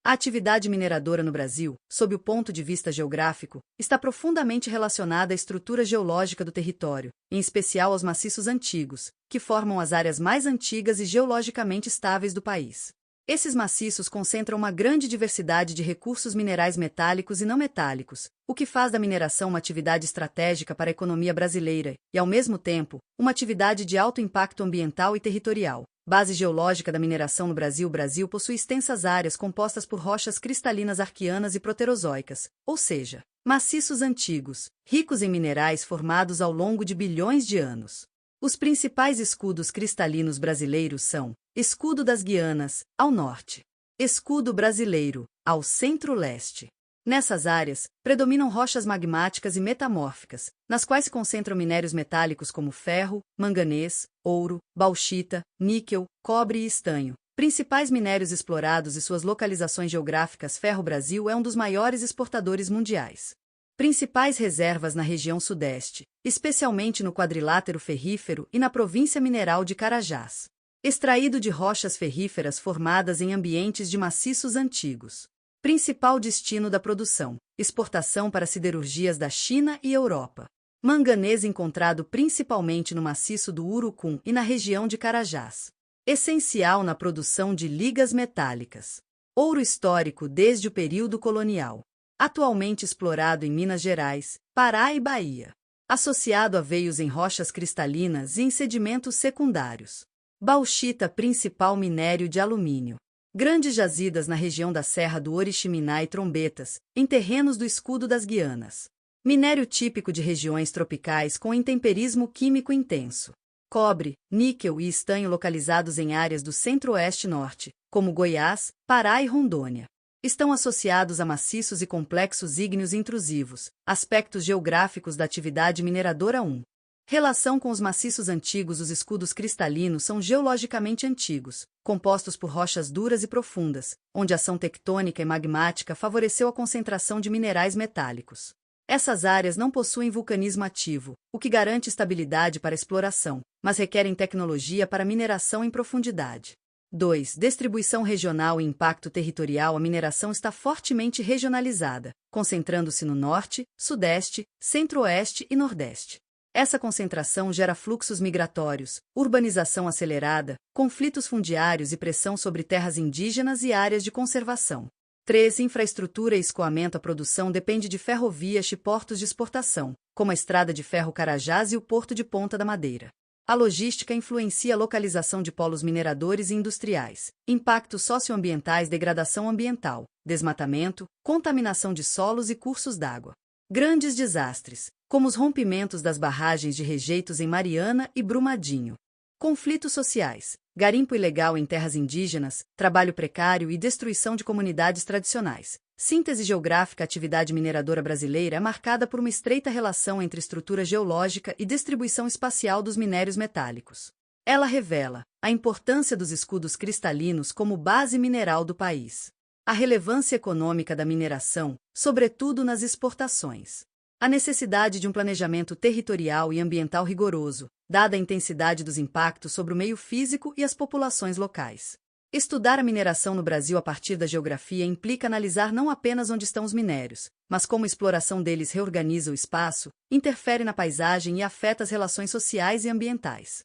A atividade mineradora no Brasil, sob o ponto de vista geográfico, está profundamente relacionada à estrutura geológica do território, em especial aos maciços antigos, que formam as áreas mais antigas e geologicamente estáveis do país. Esses maciços concentram uma grande diversidade de recursos minerais metálicos e não metálicos, o que faz da mineração uma atividade estratégica para a economia brasileira e, ao mesmo tempo, uma atividade de alto impacto ambiental e territorial. Base geológica da mineração no Brasil. O Brasil possui extensas áreas compostas por rochas cristalinas arqueanas e proterozoicas, ou seja, maciços antigos, ricos em minerais formados ao longo de bilhões de anos. Os principais escudos cristalinos brasileiros são: Escudo das Guianas, ao norte; Escudo brasileiro, ao centro-leste. Nessas áreas, predominam rochas magmáticas e metamórficas, nas quais se concentram minérios metálicos como ferro, manganês, ouro, bauxita, níquel, cobre e estanho. Principais minérios explorados e suas localizações geográficas. Ferro-Brasil é um dos maiores exportadores mundiais. Principais reservas na região sudeste, especialmente no quadrilátero ferrífero e na província mineral de Carajás. Extraído de rochas ferríferas formadas em ambientes de maciços antigos. Principal destino da produção: exportação para siderurgias da China e Europa. Manganês encontrado principalmente no maciço do Urucum e na região de Carajás. Essencial na produção de ligas metálicas. Ouro histórico desde o período colonial. Atualmente explorado em Minas Gerais, Pará e Bahia. Associado a veios em rochas cristalinas e em sedimentos secundários. Bauxita, principal minério de alumínio. Grandes jazidas na região da Serra do Oriximiná e Trombetas, em terrenos do Escudo das Guianas. Minério típico de regiões tropicais com intemperismo químico intenso. Cobre, níquel e estanho localizados em áreas do centro-oeste norte, como Goiás, Pará e Rondônia. Estão associados a maciços e complexos ígneos intrusivos. Aspectos geográficos da atividade mineradora. 1. Relação com os maciços antigos. Os escudos cristalinos são geologicamente antigos, compostos por rochas duras e profundas, onde a ação tectônica e magmática favoreceu a concentração de minerais metálicos. Essas áreas não possuem vulcanismo ativo, o que garante estabilidade para exploração, mas requerem tecnologia para mineração em profundidade. 2. Distribuição regional e impacto territorial. A mineração está fortemente regionalizada, concentrando-se no norte, sudeste, centro-oeste e nordeste. Essa concentração gera fluxos migratórios, urbanização acelerada, conflitos fundiários e pressão sobre terras indígenas e áreas de conservação. 3. Infraestrutura e escoamento. A produção depende de ferrovias e portos de exportação, como a Estrada de Ferro Carajás e o Porto de Ponta da Madeira. A logística influencia a localização de polos mineradores e industriais, impactos socioambientais, degradação ambiental, desmatamento, contaminação de solos e cursos d'água. Grandes desastres, como os rompimentos das barragens de rejeitos em Mariana e Brumadinho. Conflitos sociais, garimpo ilegal em terras indígenas, trabalho precário e destruição de comunidades tradicionais. Síntese geográfica. A atividade mineradora brasileira é marcada por uma estreita relação entre estrutura geológica e distribuição espacial dos minérios metálicos. Ela revela a importância dos escudos cristalinos como base mineral do país. A relevância econômica da mineração, sobretudo nas exportações. A necessidade de um planejamento territorial e ambiental rigoroso, dada a intensidade dos impactos sobre o meio físico e as populações locais. Estudar a mineração no Brasil a partir da geografia implica analisar não apenas onde estão os minérios, mas como a exploração deles reorganiza o espaço, interfere na paisagem e afeta as relações sociais e ambientais.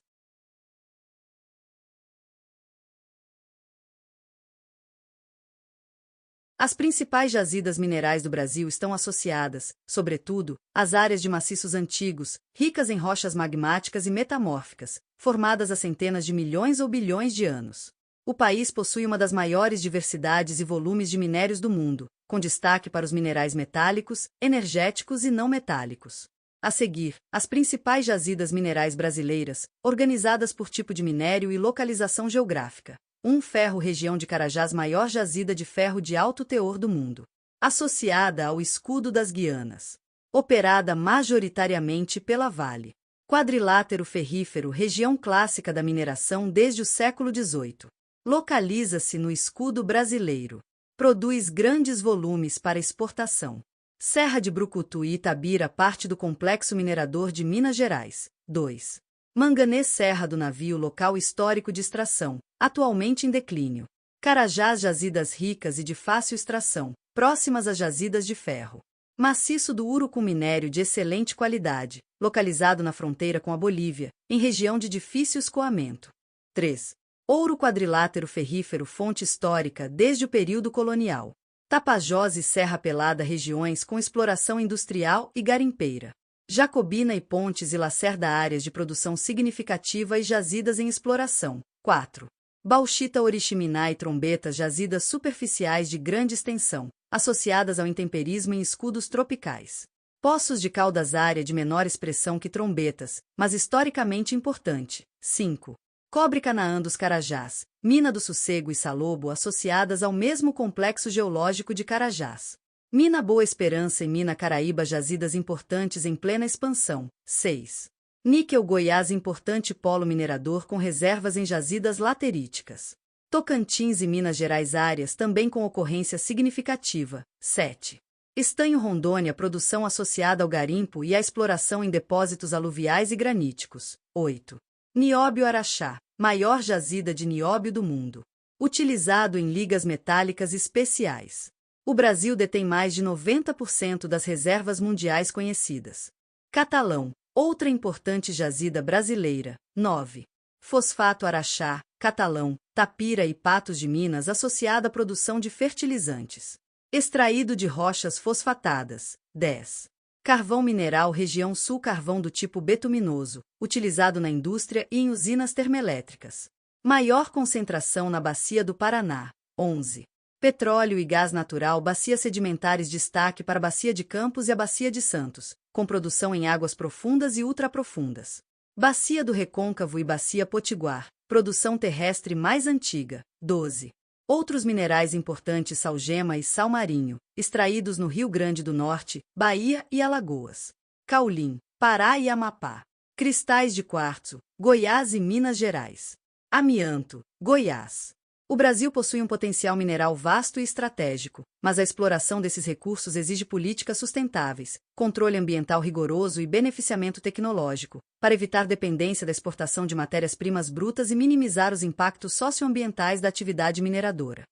As principais jazidas minerais do Brasil estão associadas, sobretudo, às áreas de maciços antigos, ricas em rochas magmáticas e metamórficas, formadas há centenas de milhões ou bilhões de anos. O país possui uma das maiores diversidades e volumes de minérios do mundo, com destaque para os minerais metálicos, energéticos e não metálicos. A seguir, as principais jazidas minerais brasileiras, organizadas por tipo de minério e localização geográfica. 1. Ferro. Região de Carajás, maior jazida de ferro de alto teor do mundo. Associada ao escudo das Guianas. Operada majoritariamente pela Vale. Quadrilátero ferrífero. Região clássica da mineração desde o século XVIII. Localiza-se no escudo brasileiro. Produz grandes volumes para exportação. Serra de Brucutu e Itabira, parte do complexo minerador de Minas Gerais. 2. Manganês. Serra do Navio, local histórico de extração, atualmente em declínio. Carajás. Jazidas ricas e de fácil extração, próximas às jazidas de ferro. Maciço do Urucum. Minério de excelente qualidade, localizado na fronteira com a Bolívia, em região de difícil escoamento. 3. Ouro. Quadrilátero ferrífero, fonte histórica desde o período colonial. Tapajós e Serra Pelada, regiões com exploração industrial e garimpeira. Jacobina e Pontes e Lacerda, áreas de produção significativa e jazidas em exploração. 4. Bauxita. Oriximiná e Trombetas, jazidas superficiais de grande extensão, associadas ao intemperismo em escudos tropicais. Poços de Caldas, área de menor expressão que Trombetas, mas historicamente importante. 5. Cobre. Canaã dos Carajás, Mina do Sossego e Salobo, associadas ao mesmo complexo geológico de Carajás. Mina Boa Esperança e Mina Caraíba, jazidas importantes em plena expansão. 6. Níquel. Goiás, importante polo minerador com reservas em jazidas lateríticas. Tocantins e Minas Gerais, áreas também com ocorrência significativa. 7. Estanho. Rondônia, produção associada ao garimpo e à exploração em depósitos aluviais e graníticos. 8. Nióbio. Araxá, maior jazida de nióbio do mundo. Utilizado em ligas metálicas especiais. O Brasil detém mais de 90% das reservas mundiais conhecidas. Catalão, outra importante jazida brasileira. 9. Fosfato. Araxá, Catalão, Tapira e Patos de Minas, associada à produção de fertilizantes. Extraído de rochas fosfatadas. 10. Carvão mineral. Região sul. Carvão do tipo betuminoso, utilizado na indústria e em usinas termoelétricas. Maior concentração na Bacia do Paraná. 11. Petróleo e gás natural. Bacias sedimentares. Destaque para a Bacia de Campos e a Bacia de Santos, com produção em águas profundas e ultraprofundas. Bacia do Recôncavo e Bacia Potiguar, produção terrestre mais antiga. 12. Outros minerais importantes. Salgema e sal marinho, extraídos no Rio Grande do Norte, Bahia e Alagoas. Caulim, Pará e Amapá. Cristais de quartzo, Goiás e Minas Gerais. Amianto, Goiás. O Brasil possui um potencial mineral vasto e estratégico, mas a exploração desses recursos exige políticas sustentáveis, controle ambiental rigoroso e beneficiamento tecnológico, para evitar dependência da exportação de matérias-primas brutas e minimizar os impactos socioambientais da atividade mineradora.